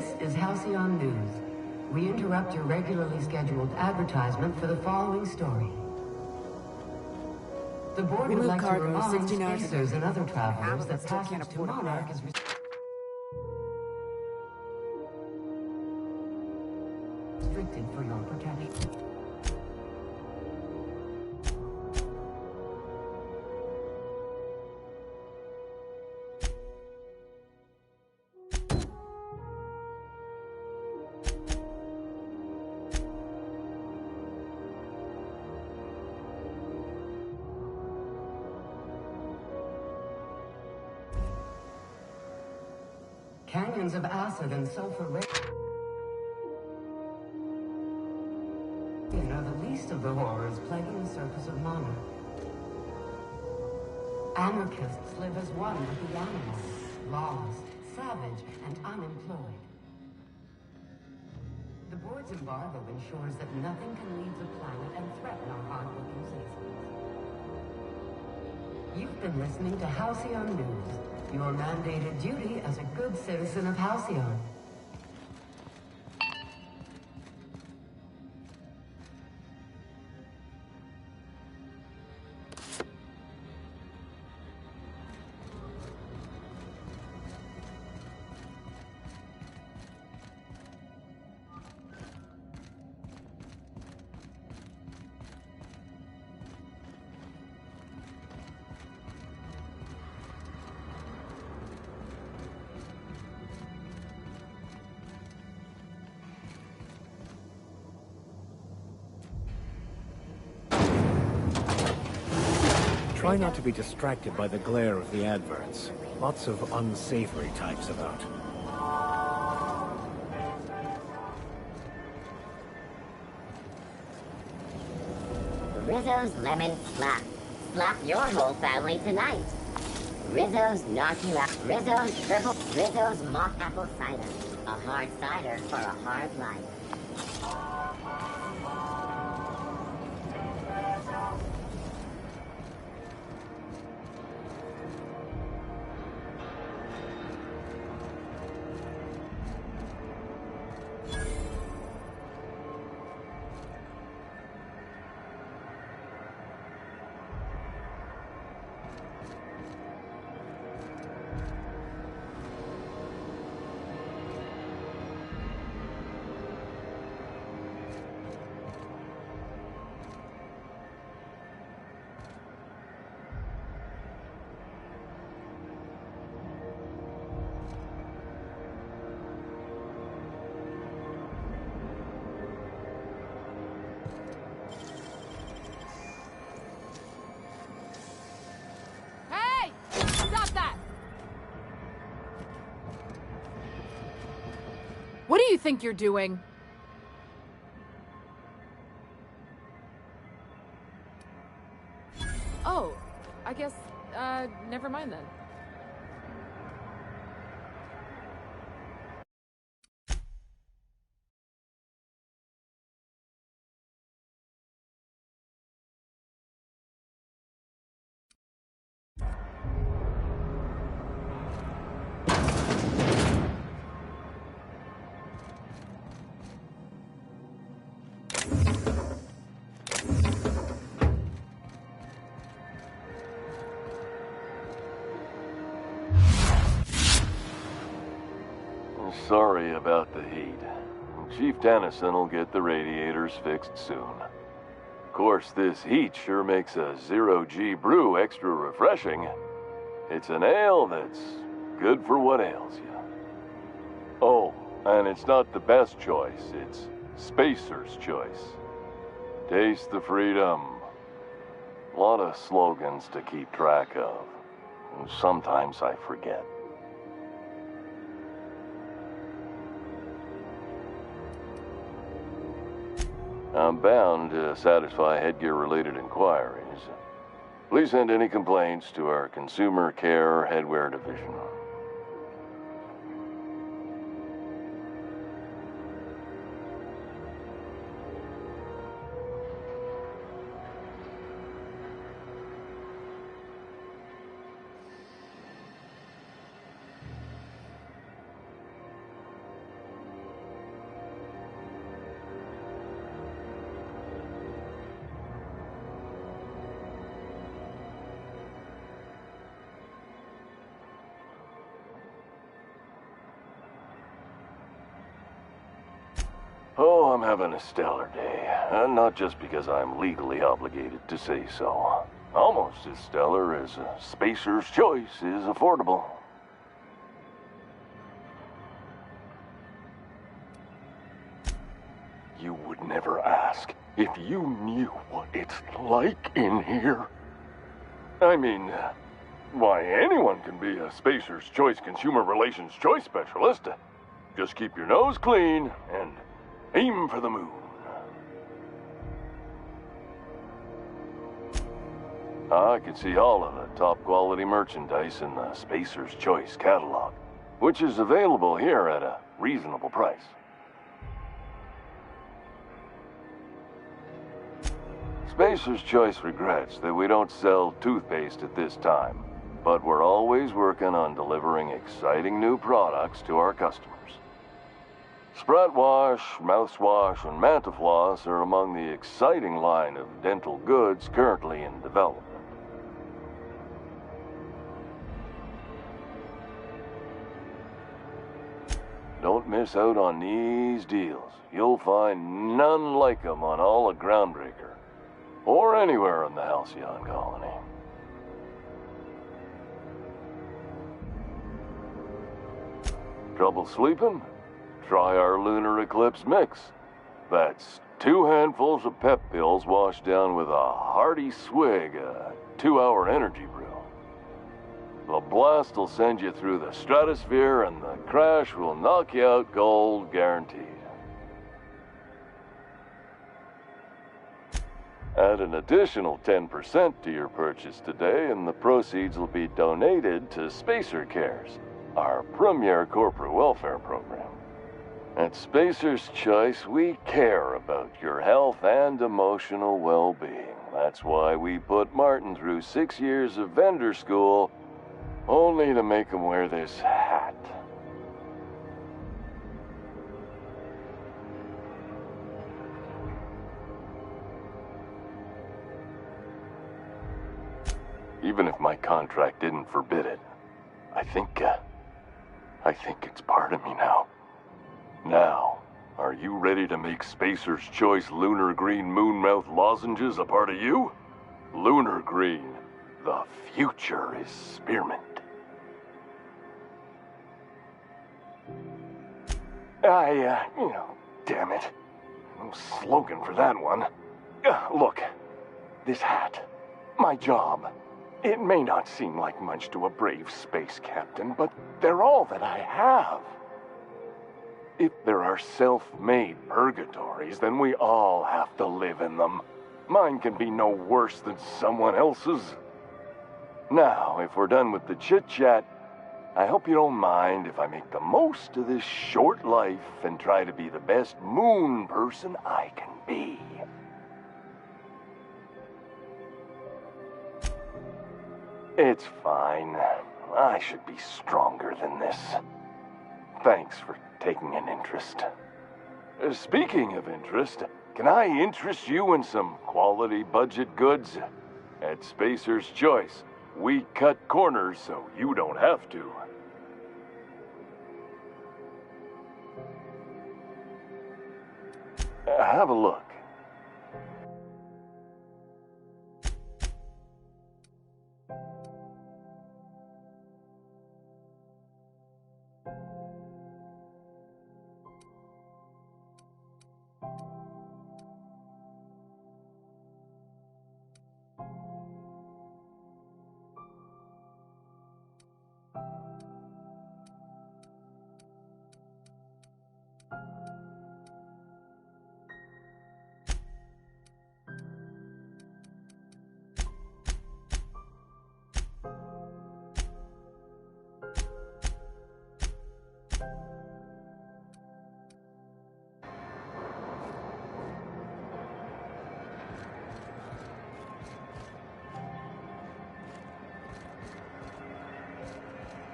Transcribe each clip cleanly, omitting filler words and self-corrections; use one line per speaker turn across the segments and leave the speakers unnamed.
This is Halcyon News. We interrupt your regularly scheduled advertisement for the following story. The board would like to remind spacers and other travelers that passage to Monarch is restricted for your protection. Canyons of acid and sulfur are the least of the horrors plaguing the surface of Monarch. Anarchists live as one with the animals, lawless, savage, and unemployed. The board's embargo ensures that nothing can leave the planet and threaten our hard-working citizens. You've been listening to Halcyon News, your mandated duty as a good citizen of Halcyon.
Try not to be distracted by the glare of the adverts. Lots of unsavory types about.
Rizzo's Lemon Slap. Slap your whole family tonight. Rizzo's Knock You Out. Rizzo's Triple. Rizzo's Mock Apple Cider. A hard cider for a hard life.
What do you think you're doing? Oh, I guess, never mind then.
Sorry about the heat. Chief Tennyson will get the radiators fixed soon. Of course, this heat sure makes a zero-G brew extra refreshing. It's an ale that's good for what ails you. Oh, and it's not the best choice, it's Spacer's choice. Taste the freedom. A lot of slogans to keep track of. Sometimes I forget. I'm bound to satisfy headgear-related inquiries. Please send any complaints to our Consumer Care Headwear Division. I'm having a stellar day. Not just because I'm legally obligated to say so. Almost as stellar as a Spacer's Choice is affordable. You would never ask if you knew what it's like in here. I mean, why, anyone can be a Spacer's Choice Consumer Relations Choice Specialist. Just keep your nose clean and aim for the moon. I can see all of the top quality merchandise in the Spacer's Choice catalog, which is available here at a reasonable price. Spacer's Choice regrets that we don't sell toothpaste at this time, but we're always working on delivering exciting new products to our customers. Sprat Wash, Mouthwash, and Mantafloss are among the exciting line of dental goods currently in development. Don't miss out on these deals. You'll find none like them on all of Groundbreaker, or anywhere in the Halcyon colony. Trouble sleeping? Try our Lunar Eclipse Mix. That's 2 handfuls of pep pills washed down with a hearty swig of 2-hour energy brew. The blast will send you through the stratosphere, and the crash will knock you out cold, guaranteed. Add an additional 10% to your purchase today, and the proceeds will be donated to Spacer Cares, our premier corporate welfare program. At Spacer's Choice, we care about your health and emotional well-being. That's why we put Martin through 6 years of vendor school, only to make him wear this hat. Even if my contract didn't forbid it, I think it's part of me now. Now, are you ready to make Spacer's Choice Lunar Green Moonmouth lozenges a part of you? Lunar Green, the future is spearmint. Damn it. No slogan for that one. Look, this hat, my job. It may not seem like much to a brave space captain, but they're all that I have. If there are self-made purgatories, then we all have to live in them. Mine can be no worse than someone else's. Now, if we're done with the chit-chat, I hope you don't mind if I make the most of this short life and try to be the best moon person I can be. It's fine. I should be stronger than this. Thanks for taking an interest. Speaking of interest, can I interest you in some quality budget goods? At Spacer's Choice, we cut corners so you don't have to. Have a look.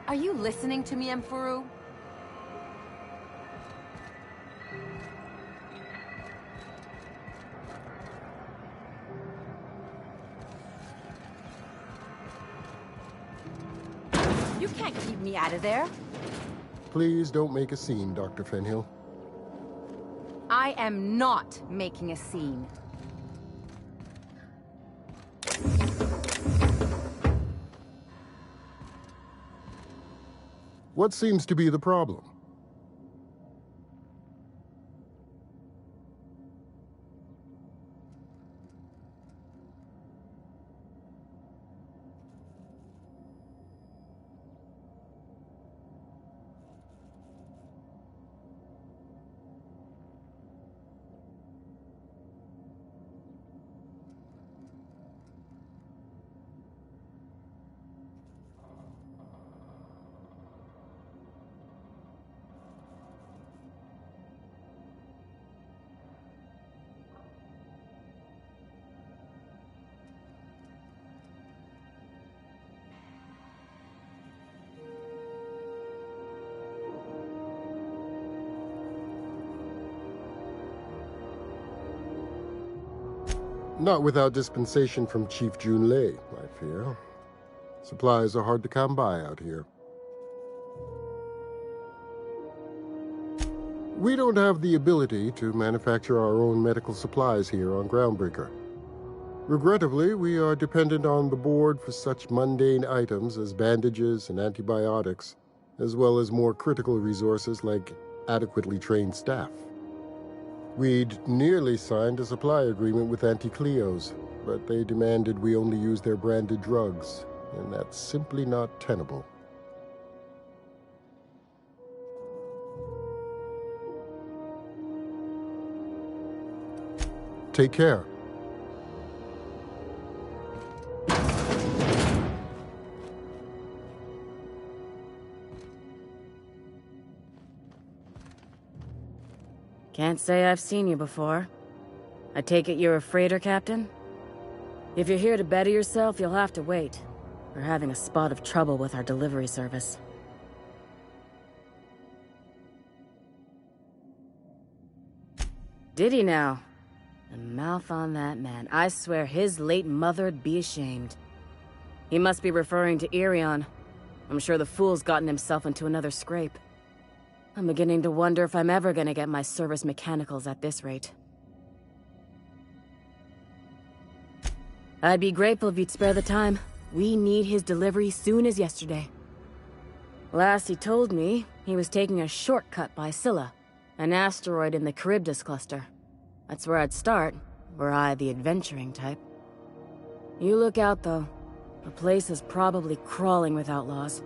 Are you listening to me, Emperor? You can't keep me out of there.
Please don't make a scene, Dr. Fenhill.
I am not making a scene.
What seems to be the problem? Not without dispensation from Chief Junlei, I fear. Supplies are hard to come by out here. We don't have the ability to manufacture our own medical supplies here on Groundbreaker. Regrettably, we are dependent on the board for such mundane items as bandages and antibiotics, as well as more critical resources like adequately trained staff. We'd nearly signed a supply agreement with Anti-Cleos, but they demanded we only use their branded drugs, and that's simply not tenable. Take care.
Can't say I've seen you before. I take it you're a freighter captain? If you're here to better yourself, you'll have to wait. We're having a spot of trouble with our delivery service. Did he now? The mouth on that man. I swear his late mother'd be ashamed. He must be referring to Irion. I'm sure the fool's gotten himself into another scrape. I'm beginning to wonder if I'm ever gonna get my service mechanicals at this rate. I'd be grateful if you'd spare the time. We need his delivery soon as yesterday. Last he told me, he was taking a shortcut by Scylla, an asteroid in the Charybdis cluster. That's where I'd start, were I the adventuring type. You look out, though. The place is probably crawling with outlaws.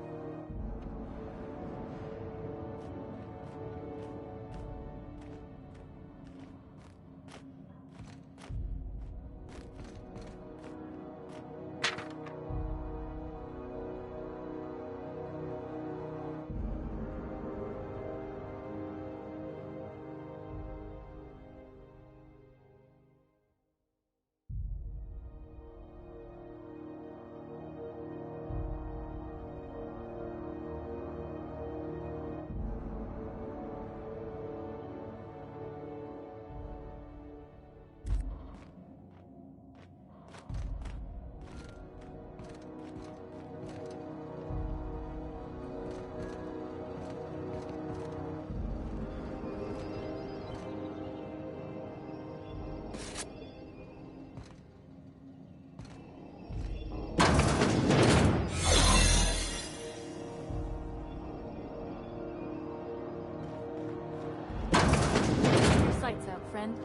Lights out, friend.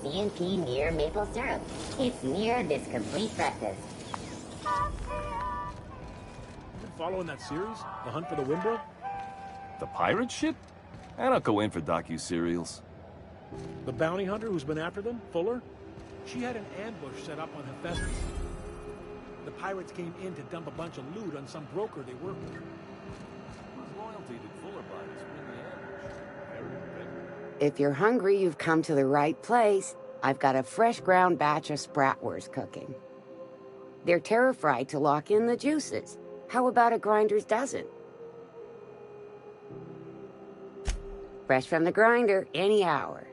CNP near maple syrup. It's near this complete breakfast.
Been following that series? The Hunt for the Wimble?
The pirate ship? I don't go in for docu-serials.
The bounty hunter who's been after them, Fuller? She had an ambush set up on Hephaestus. The the pirates came in to dump a bunch of loot on some broker they work with.
Whose loyalty did Fuller buy to spring the ambush? Very big.
If you're hungry, you've come to the right place. I've got a fresh ground batch of spratwurst cooking. They're terra-fried to lock in the juices. How about a grinder's dozen? Fresh from the grinder, any hour.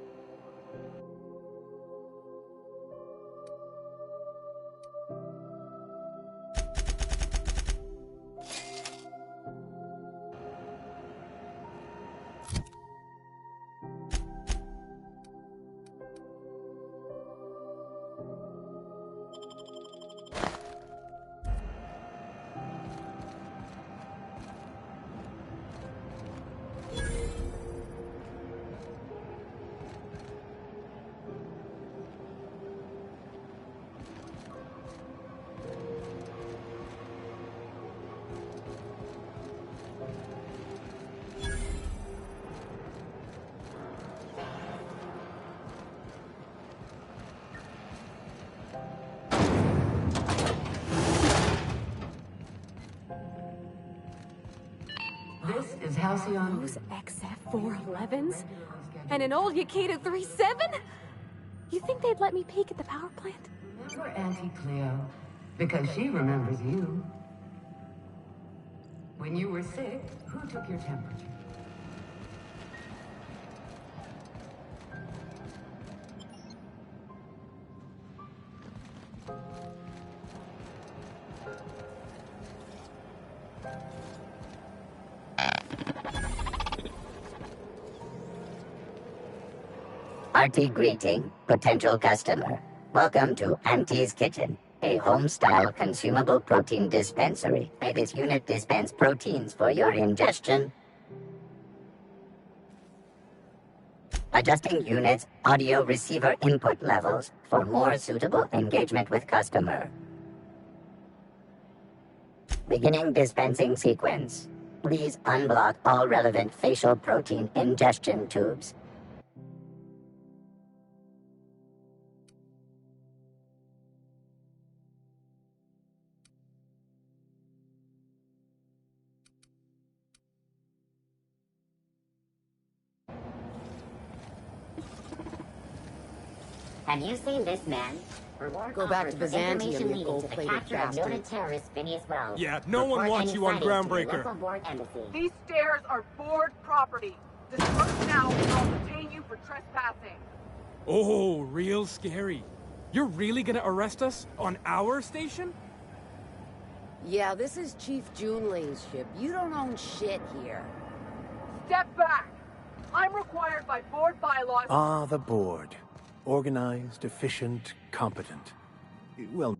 This is Halcyon.
Those XF411s? And an old Yakita 37? You think they'd let me peek at the power plant?
Remember Auntie Cleo? Because she remembers you. When you were sick, who took your temperature?
Hearty greeting, potential customer. Welcome to Auntie's Kitchen, a home-style consumable protein dispensary. May this unit dispense proteins for your ingestion. Adjusting unit's audio receiver input levels for more suitable engagement with customer. Beginning dispensing sequence. Please unblock all relevant facial protein ingestion tubes. Have you seen this man? Reward
Go back to
offered for
Byzantium,
information
you
leading to the
gold-plated
capture of
bastard.
noted terrorist Phineas Wells.
Yeah, no one
Report
wants
any
you on
sightings to the
Groundbreaker.
local board embassy.
These stairs are board property. Disperse now or I'll detain you for trespassing.
Oh, real scary. You're really gonna arrest us on our station?
Yeah, this is Chief Junling's ship. You don't own shit here.
Step back. I'm required by board bylaws.
Ah, the board. Organized, efficient, competent. Well...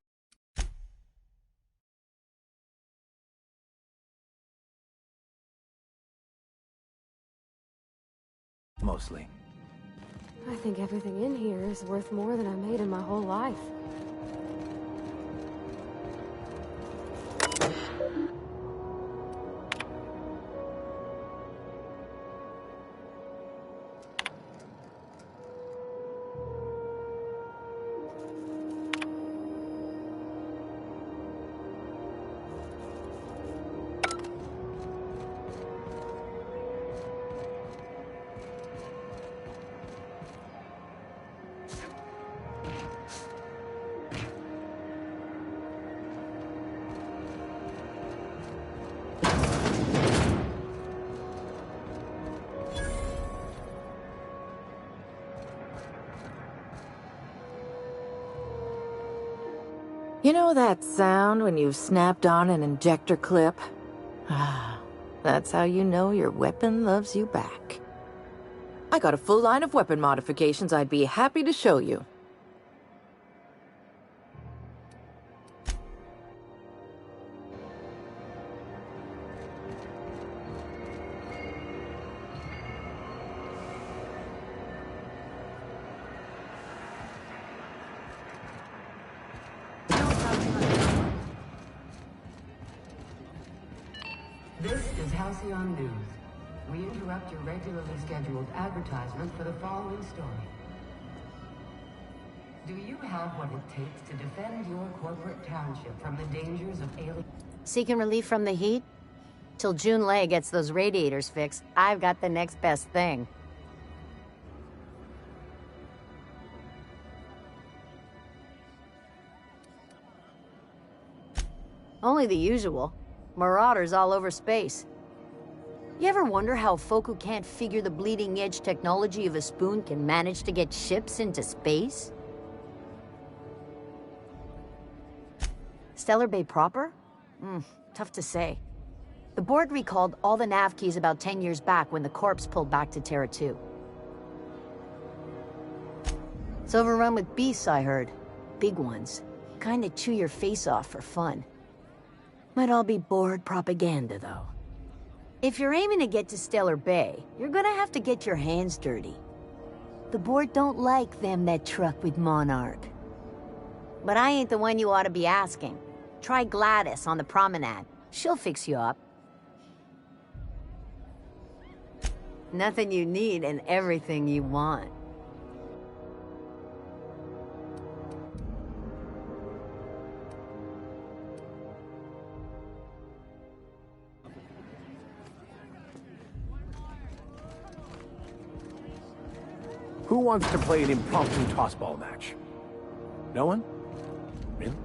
mostly.
I think everything in here is worth more than I made in my whole life.
You know that sound when you've snapped on an injector clip? Ah, that's how you know your weapon loves you back. I got a full line of weapon modifications I'd be happy to show you.
This is Halcyon News. We interrupt your regularly scheduled advertisement for the following story. Do you have what it takes to defend your corporate township from the dangers of alien...
Seeking relief from the heat? Till June Lay gets those radiators fixed, I've got the next best thing. Only the usual. Marauders all over space. You ever wonder how folk who can't figure the bleeding-edge technology of a spoon can manage to get ships into space? Stellar Bay proper? Tough to say. The board recalled all the nav keys about 10 years back when the corpse pulled back to Terra 2. It's overrun with beasts, I heard. Big ones. Kinda chew your face off for fun. Might all be board propaganda, though. If you're aiming to get to Stellar Bay, you're gonna have to get your hands dirty. The board don't like them that truck with Monarch. But I ain't the one you ought to be asking. Try Gladys on the promenade. She'll fix you up. Nothing you need and everything you want.
Who wants to play an impromptu tossball match? No one? Really?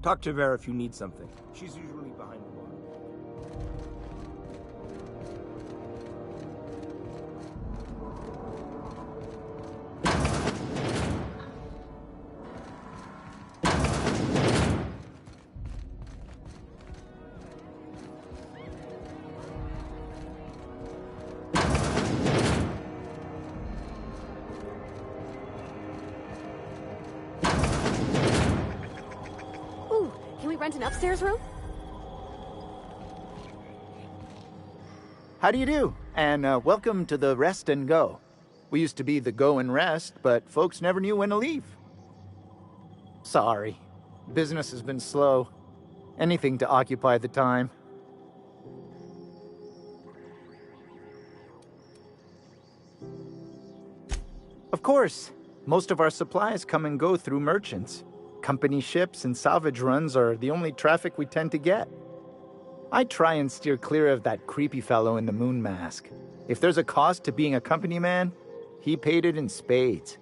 Talk to Vera if you need something. She's usually behind the bar.
Rent an upstairs room?
How do you do? And welcome to the Rest and Go. We used to be the Go and Rest, but folks never knew when to leave. Sorry. Business has been slow. Anything to occupy the time. Of course. Most of our supplies come and go through merchants. Company ships and salvage runs are the only traffic we tend to get. I try and steer clear of that creepy fellow in the moon mask. If there's a cost to being a company man, he paid it in spades.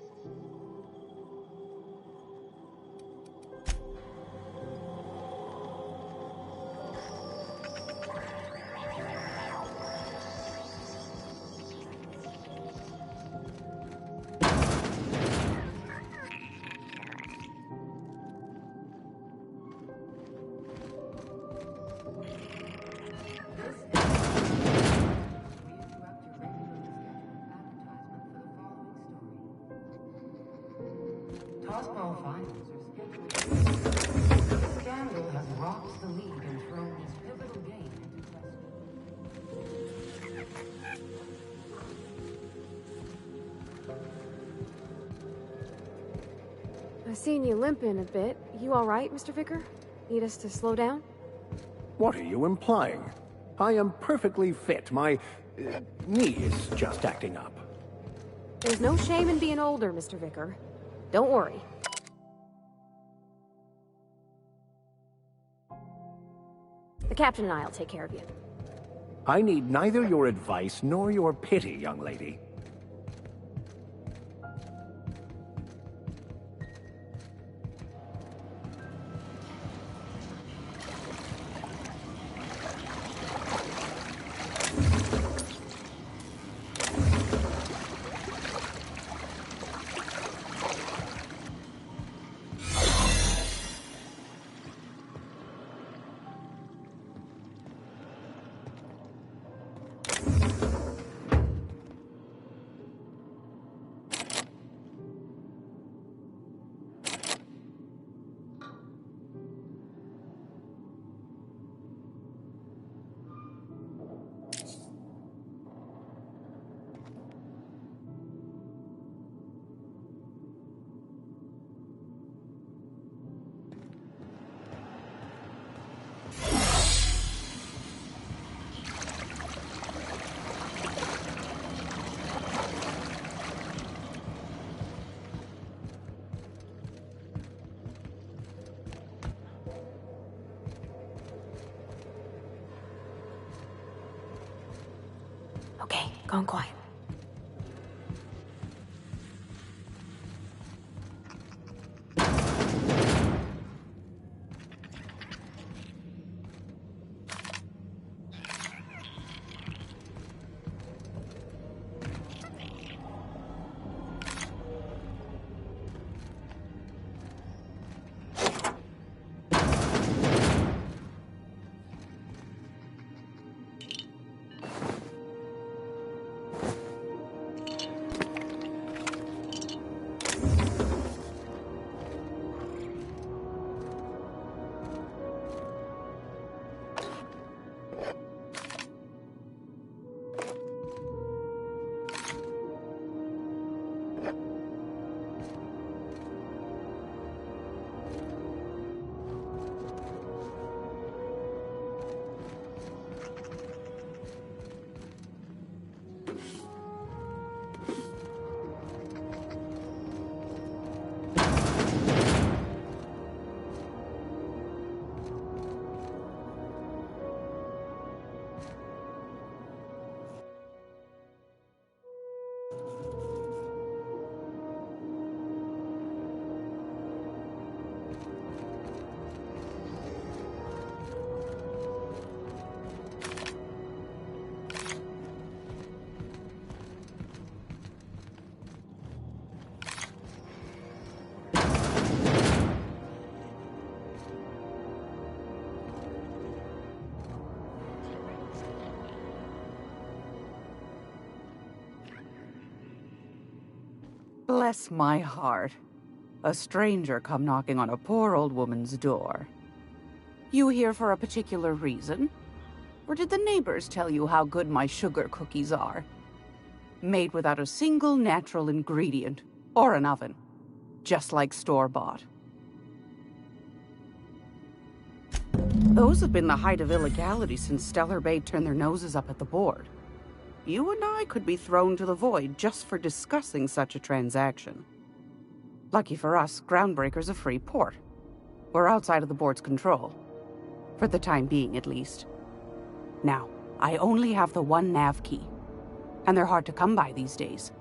Tossball finals are scheduled. The scandal has rocked the league and thrown this pivotal game into question.
I've seen you limping a bit. You all right, Mr. Vicker? Need us to slow down?
What are you implying? I am perfectly fit. My knee is just acting up.
There's no shame in being older, Mr. Vicker. Don't worry. The captain and I'll take care of you.
I need neither your advice nor your pity, young lady.
Gone quiet.
Bless my heart. A stranger come knocking on a poor old woman's door. You here for a particular reason? Or did the neighbors tell you how good my sugar cookies are? Made without a single natural ingredient, or an oven. Just like store-bought. Those have been the height of illegality since Stellar Bay turned their noses up at the board. You and I could be thrown to the void just for discussing such a transaction. Lucky for us, Groundbreaker's a free port. We're outside of the board's control. For the time being, at least. Now, I only have the one nav key. And they're hard to come by these days.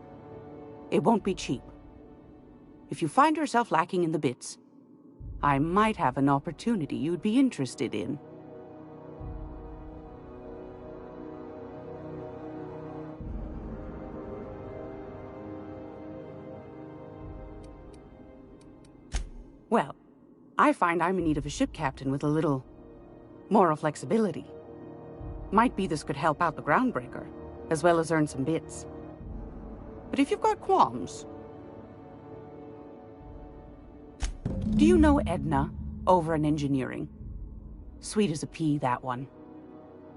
It won't be cheap. If you find yourself lacking in the bits, I might have an opportunity you'd be interested in. Well, I find I'm in need of a ship captain with a little moral flexibility. Might be this could help out the Groundbreaker, as well as earn some bits. But if you've got qualms... Do you know Edna, over in engineering? Sweet as a pea, that one.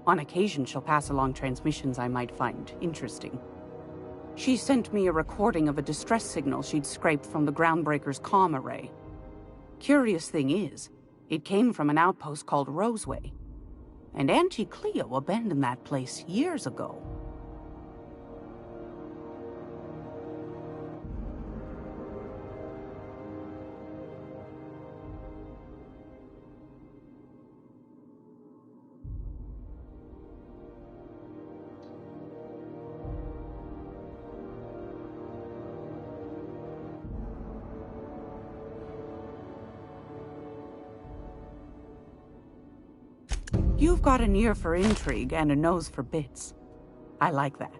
On occasion, she'll pass along transmissions I might find interesting. She sent me a recording of a distress signal she'd scraped from the Groundbreaker's comm array. Curious thing is, it came from an outpost called Roseway. And Auntie Cleo abandoned that place years ago. You've got an ear for intrigue and a nose for bits. I like that.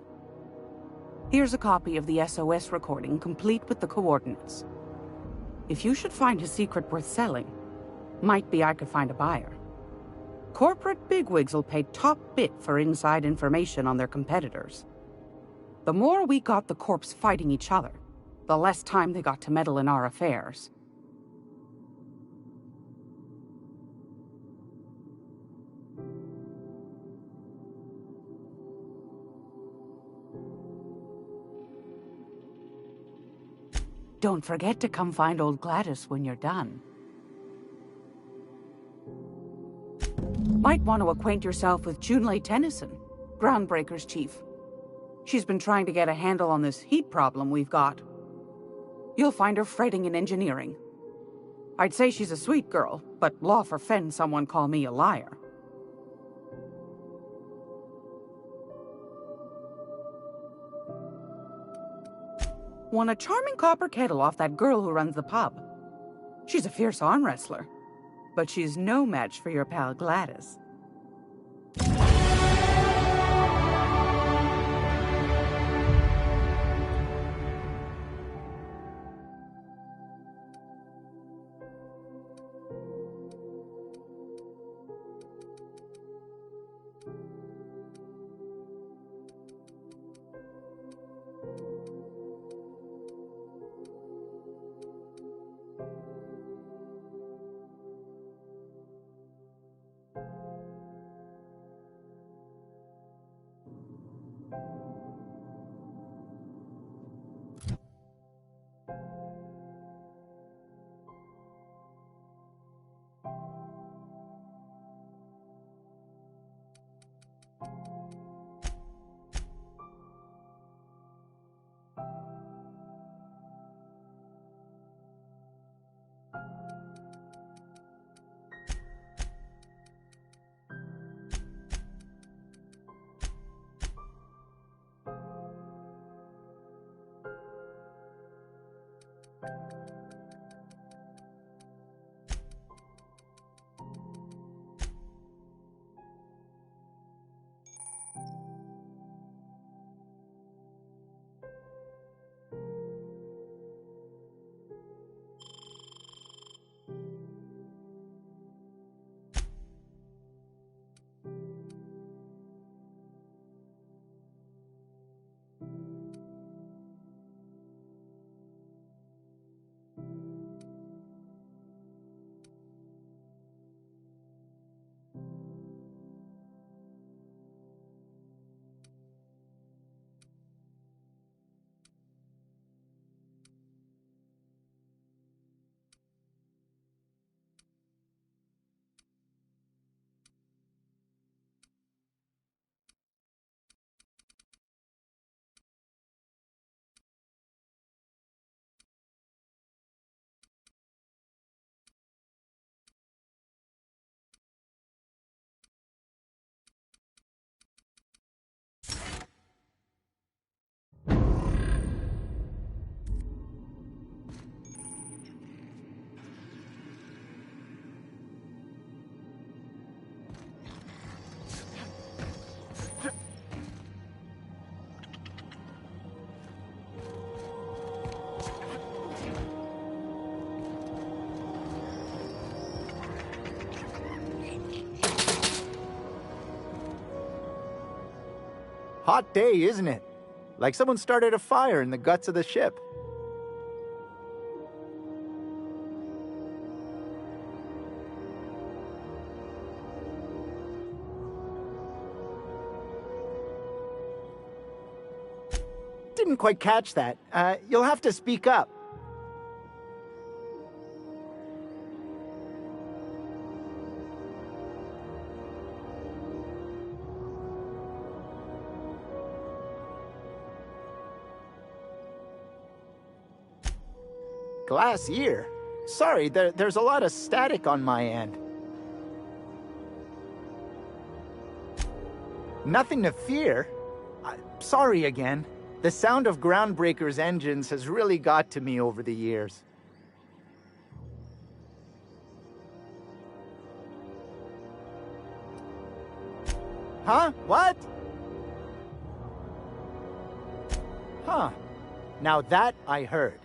Here's a copy of the SOS recording, complete with the coordinates. If you should find a secret worth selling, might be I could find a buyer. Corporate bigwigs will pay top bit for inside information on their competitors. The more we got the corps fighting each other, the less time they got to meddle in our affairs. Don't forget to come find old Gladys when you're done. Might want to acquaint yourself with Junlei Tennyson, Groundbreaker's chief. She's been trying to get a handle on this heat problem we've got. You'll find her fretting in engineering. I'd say she's a sweet girl, but law forfend someone call me a liar. Won a charming copper kettle off that girl who runs the pub. She's a fierce arm wrestler, but she's no match for your pal Gladys.
Hot day, isn't it? Like someone started a fire in the guts of the ship. Didn't quite catch that. You'll have to speak up. Glass ear? Sorry, there's a lot of static on my end. Nothing to fear. Sorry again. The sound of Groundbreaker's engines has really got to me over the years. Huh? What? Huh. Now that I heard.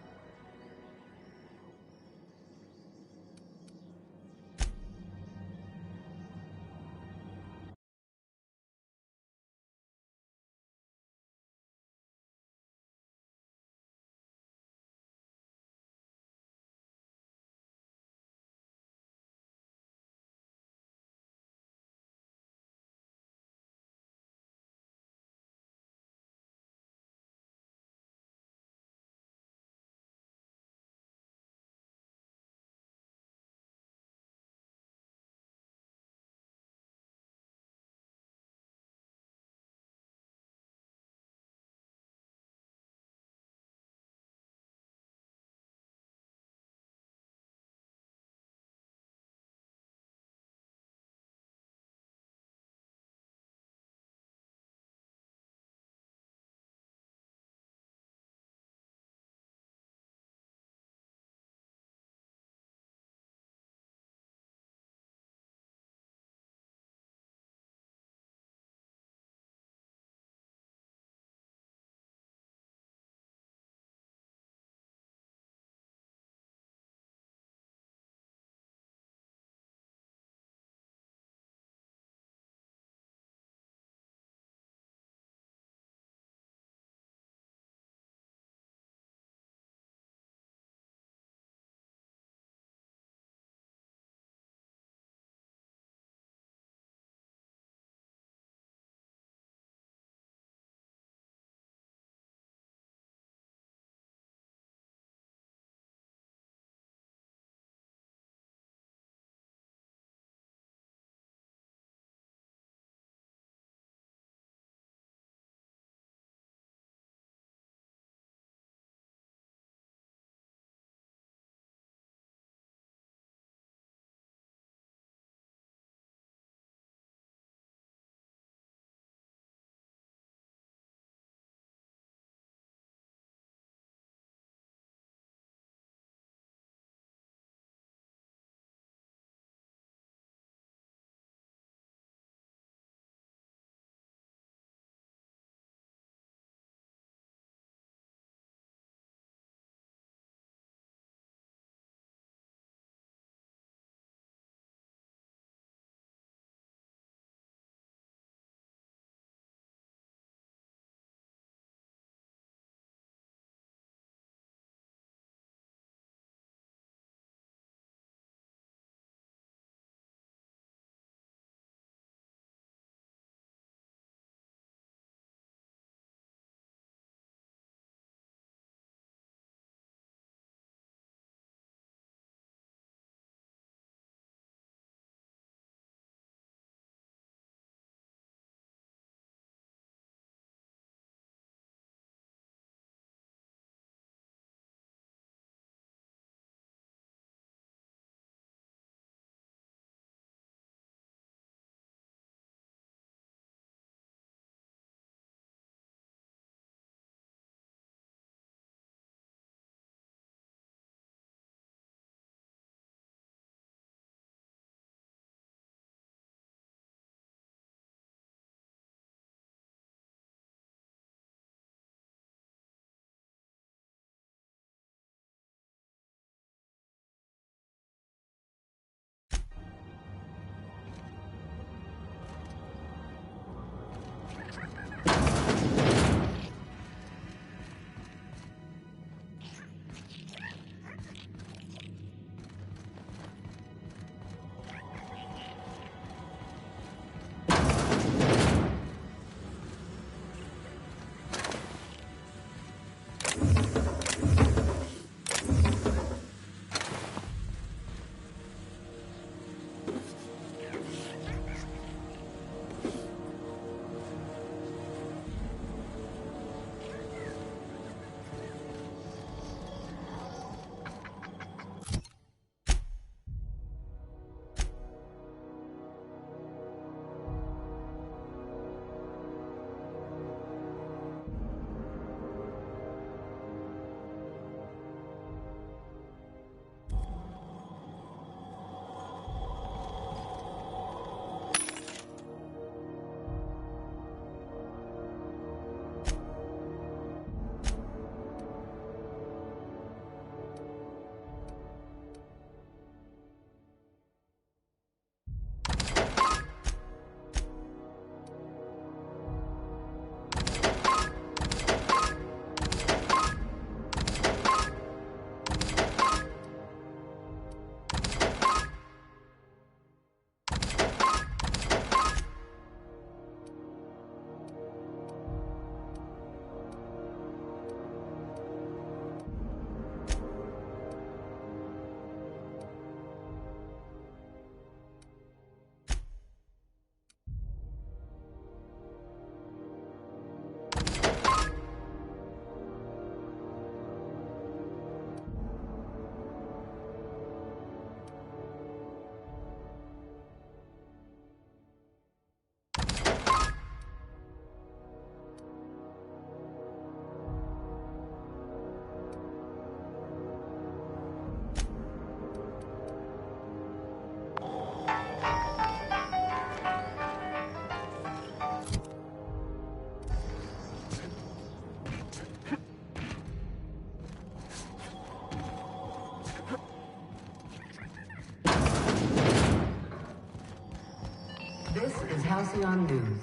Halcyon News.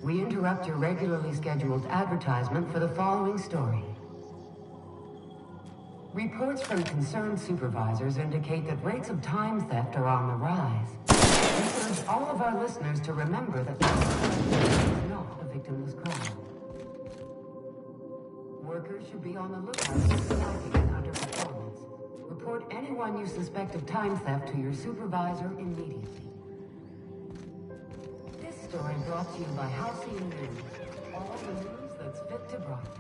We interrupt your regularly scheduled advertisement for the following story. Reports from concerned supervisors indicate that rates of time theft are on the rise. We urge all of our listeners to remember that is not a victimless crime. Workers should be on the lookout for slacking and underperformance. Report anyone you suspect of time theft to your supervisor immediately. This story brought to you by Halcyon News. All the news that's fit to broadcast.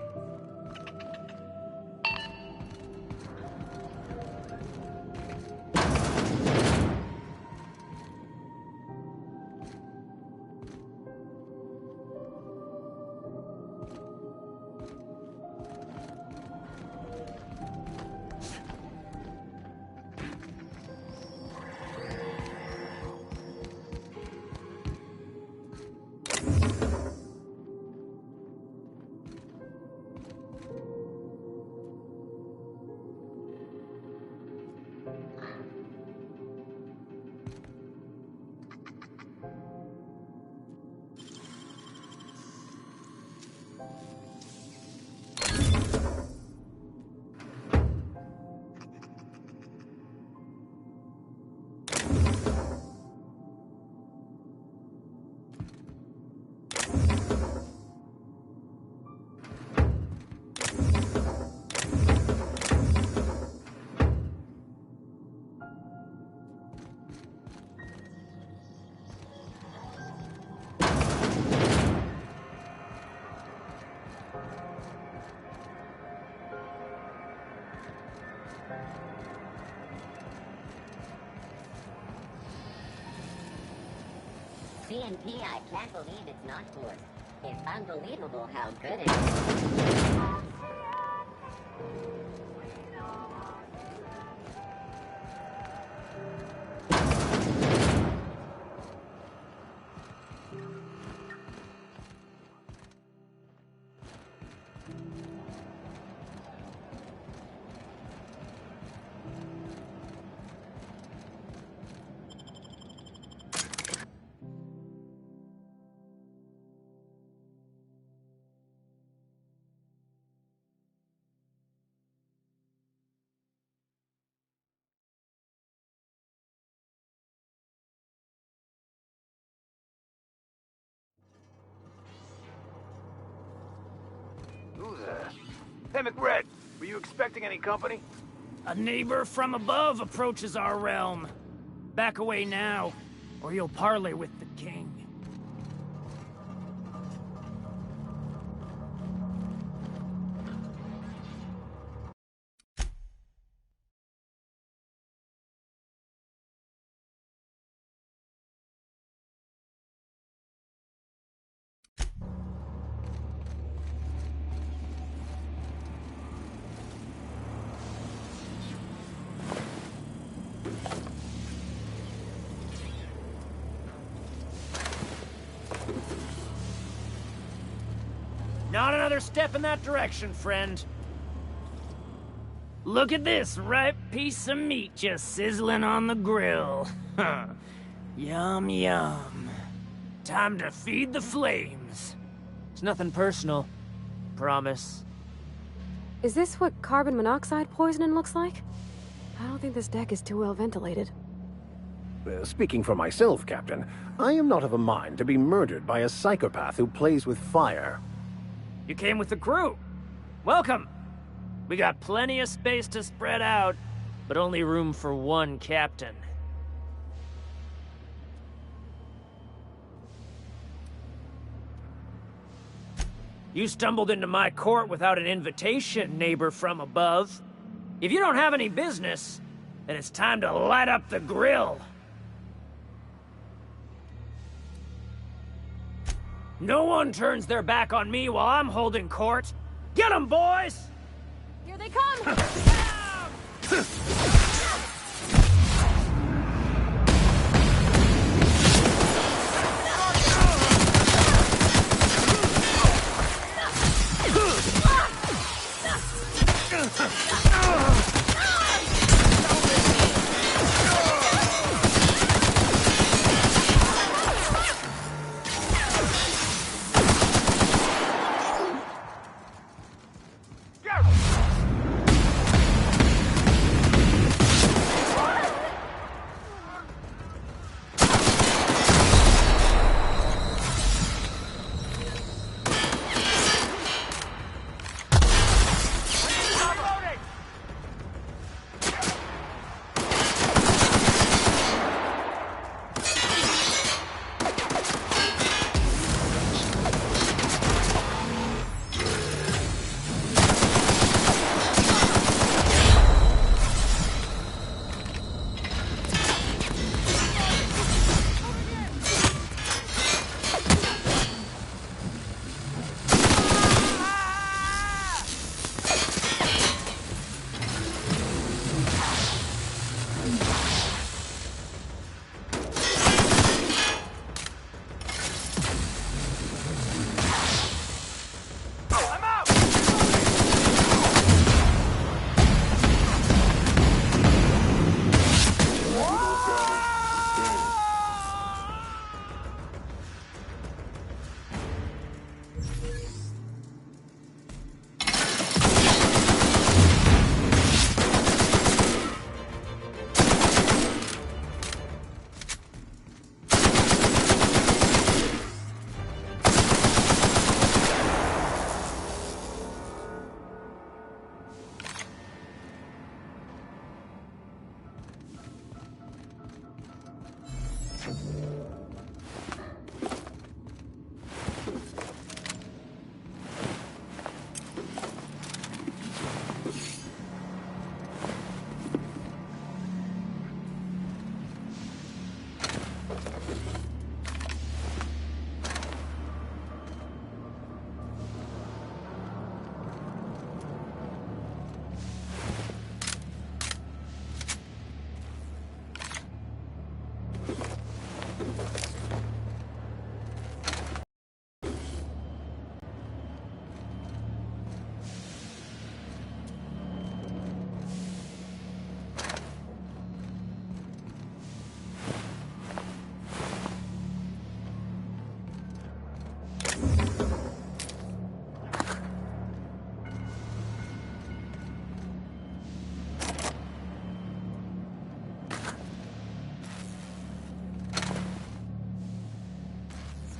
CNP, I can't believe it's not forced. It's unbelievable how good it is.
Who's that? Hey, McRed, were you expecting any company?
A neighbor from above approaches our realm. Back away now, or you'll parley with the king. Not another step in that direction, friend. Look at this ripe piece of meat just sizzling on the grill. Yum, yum. Time to feed the flames. It's nothing personal. Promise.
Is this what carbon monoxide poisoning looks like? I don't think this deck is too well ventilated.
Speaking for myself, Captain, I am not of a mind to be murdered by a psychopath who plays with fire.
You came with the crew. Welcome. We got plenty of space to spread out, but only room for one captain. You stumbled into my court without an invitation, neighbor from above. If you don't have any business, then it's time to light up the grill. No one turns their back on me while I'm holding court. Get 'em, boys!
Here they come!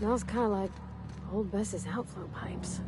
Smells kind of like old Bess's outflow pipes.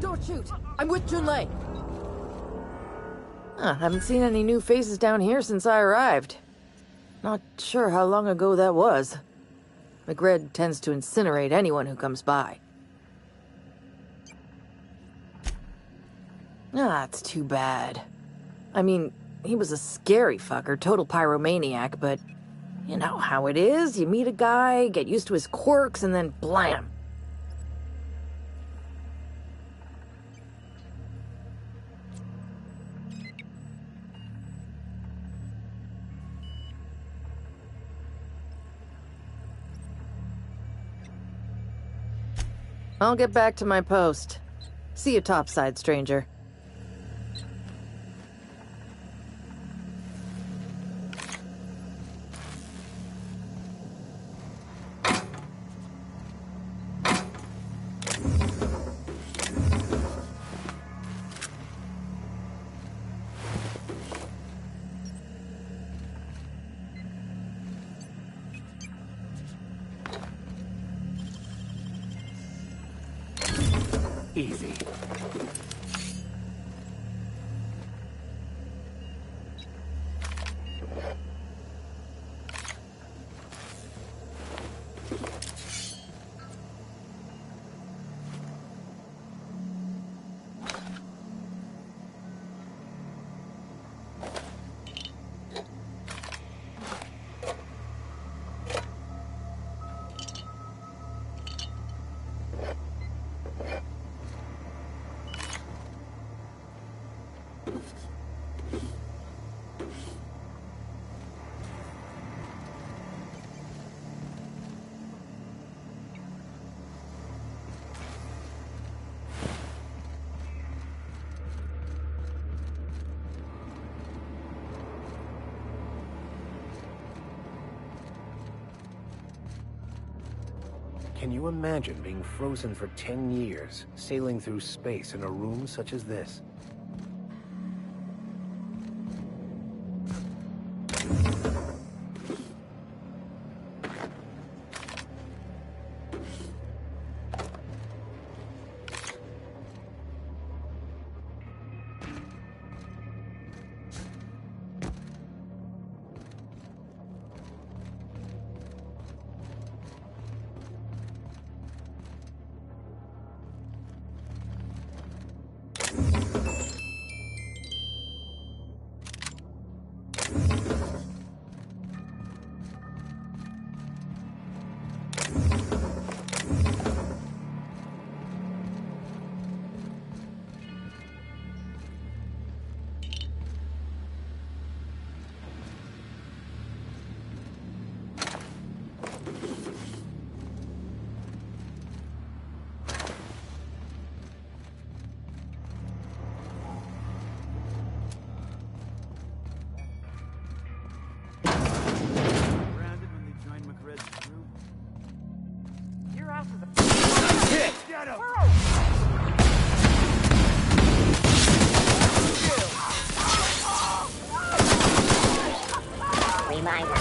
Don't shoot! I'm with Junlei! Haven't seen any new faces down here since I arrived. Not sure how long ago that was. McRed tends to incinerate anyone who comes by. It's too bad. I mean, he was a scary fucker, total pyromaniac, but you know how it is. You meet a guy, get used to his quirks, and then blam! I'll get back to my post. See you topside, stranger.
Easy. Can you imagine being frozen for 10 years, sailing through space in a room such as this?
Get him!
Reminder.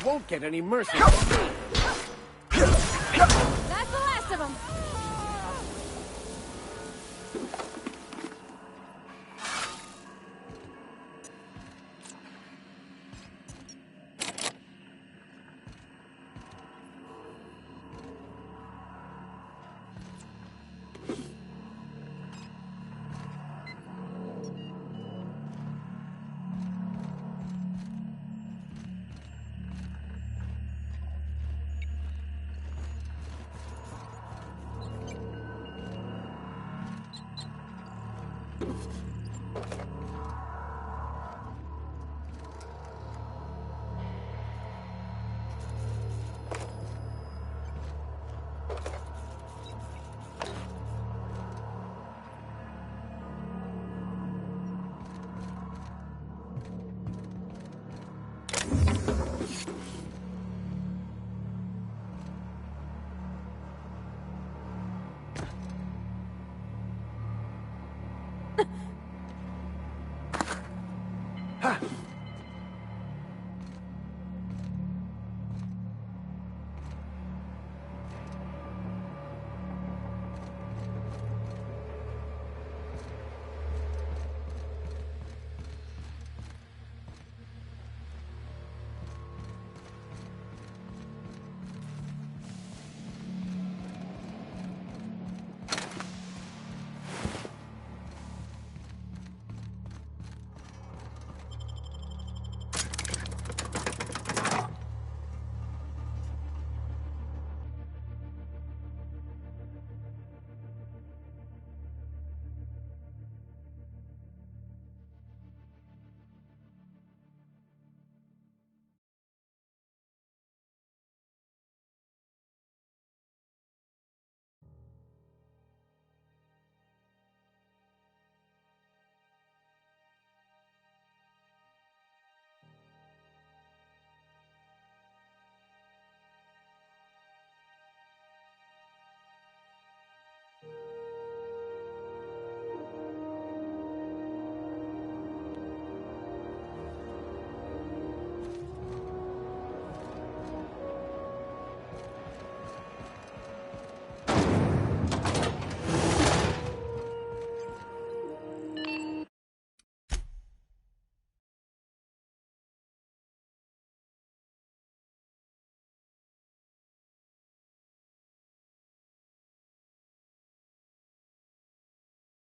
Won't get any mercy.
That's the last of them.